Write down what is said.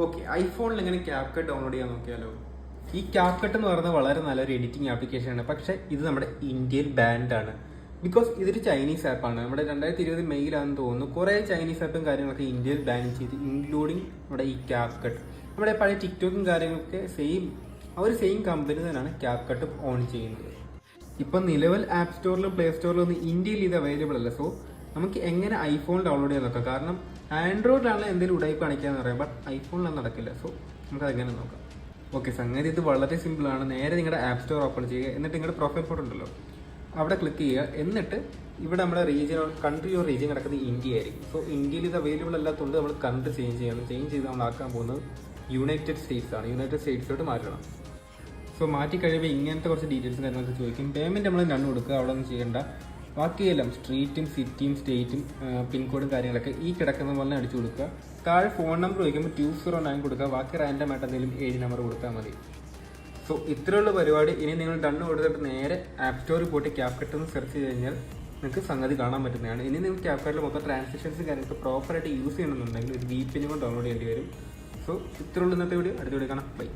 Okay, ഐഫോണിൽ എങ്ങനെ CapCut download ചെയ്യാൻ നോക്കിയാലോ. ഈ ക്യാപ്കട്ട് എന്ന് പറയുന്നത് വളരെ നല്ലൊരു എഡിറ്റിംഗ് ആപ്ലിക്കേഷനാണ്. പക്ഷേ ഇത് നമ്മുടെ ഇന്ത്യയിൽ ബാൻഡാണ്. ബിക്കോസ് ഇതൊരു ചൈനീസ് ആപ്പാണ്. നമ്മുടെ 2020 മെയ്യിലാണെന്ന് തോന്നുന്നു കുറേ ചൈനീസ് ആപ്പും കാര്യങ്ങളൊക്കെ ഇന്ത്യയിൽ ബാൻ ചെയ്ത്, ഇൻക്ലൂഡിങ് നമ്മുടെ ഈ ക്യാപ്കട്ട്. നമ്മുടെ പഴയ ടിക്ടോക്കും കാര്യങ്ങളൊക്കെ സെയിം കമ്പനി തന്നെയാണ് ക്യാപ്കട്ട് ഓൺ ചെയ്യുന്നത്. ഇപ്പം നിലവിൽ ആപ്പ് സ്റ്റോറിലും പ്ലേ സ്റ്റോറിലും ഒന്നും ഇന്ത്യയിൽ ഇത് അവൈലബിൾ അല്ല. സോ നമുക്ക് എങ്ങനെ ഐഫോൺ ഡൗൺലോഡ് ചെയ്യാൻ നോക്കാം. കാരണം ആൻഡ്രോയിഡിലാണ് എന്തെങ്കിലും ഉടായ്പ് കാണിക്കാന്ന് പറയാം, ബട്ട് ഐഫോണിലൊന്നും നടക്കില്ല. സോ നമുക്ക് അതെങ്ങനെ നോക്കാം. ഓക്കെ, സംഗതി ഇത് വളരെ സിമ്പിളാണ്. നേരെ നിങ്ങളുടെ ആപ്പ് സ്റ്റോർ ഓപ്പൺ ചെയ്യുക. എന്നിട്ട് നിങ്ങളുടെ പ്രൊഫൈൽ ഫോട്ടോ ഉണ്ടല്ലോ അവിടെ ക്ലിക്ക് ചെയ്യുക. എന്നിട്ട് ഇവിടെ നമ്മുടെ റീജിയൻ, കൺട്രി ഓർ റീജിയൻ കിടക്കുന്നത് ഇന്ത്യ ആയിരിക്കും. സോ ഇന്ത്യയിൽ ഇത് അവൈലബിൾ അല്ലാത്തതുകൊണ്ട് നമ്മൾ കൺട്രി ചേഞ്ച് ചെയ്യണം. ചേഞ്ച് ചെയ്ത് നമ്മൾ ആക്കാൻ പോകുന്നത് യുണൈറ്റഡ് സ്റ്റേറ്റ്സ് ആണ്. യുണൈറ്റഡ് സ്റ്റേറ്റ്സിലോട്ട് മാറ്റണം. സോ മാറ്റി കഴിയുമ്പോൾ ഇങ്ങനത്തെ കുറച്ച് ഡീറ്റെയിൽസും കാര്യങ്ങളൊക്കെ ചോദിക്കും. പേയ്മെൻറ്റ് നമ്മൾ രണ്ടും കൊടുക്കുക, അവിടെ ഒന്നും ചെയ്യേണ്ട. ബാക്കിയെല്ലാം സ്ട്രീറ്റും സിറ്റിയും സ്റ്റേറ്റും പിൻകോഡും കാര്യങ്ങളൊക്കെ ഈ കിടക്കുന്ന പോലെ അടിച്ചു കൊടുക്കുക. താഴെ ഫോൺ നമ്പർ ചോദിക്കുമ്പോൾ 209 കൊടുക്കുക. ബാക്കി റാൻഡം ആയിട്ട് എന്തെങ്കിലും 7 നമ്പർ കൊടുത്താൽ മതി. സോ ഇത്രയുള്ള പരിപാടി. ഇനി നിങ്ങൾ ഡണ്ണ് കൊടുത്തിട്ട് നേരെ ആപ്പ് സ്റ്റോറിൽ പോയിട്ട് ക്യാപ്കട്ട് എന്ന് സെർച്ച് ചെയ്ത് കഴിഞ്ഞാൽ നിങ്ങൾക്ക് സംഗതി കാണാൻ പറ്റുന്നതാണ്. ഇനി നിങ്ങൾ ക്യാപ്കട്ടിൽ മൊത്തം ട്രാൻസാക്ഷൻസ് കാര്യങ്ങളൊക്കെ പ്രോപ്പറായിട്ട് യൂസ് ചെയ്യണമെന്നുണ്ടെങ്കിൽ ഒരു VPN കൊണ്ട് ഡൗൺലോഡ് ചെയ്യേണ്ടി വരും. സോ ഇത്രയുള്ള ഇന്നത്തെ വീഡിയോ. അടുത്ത വീഡിയോ കാണാം. ബൈ.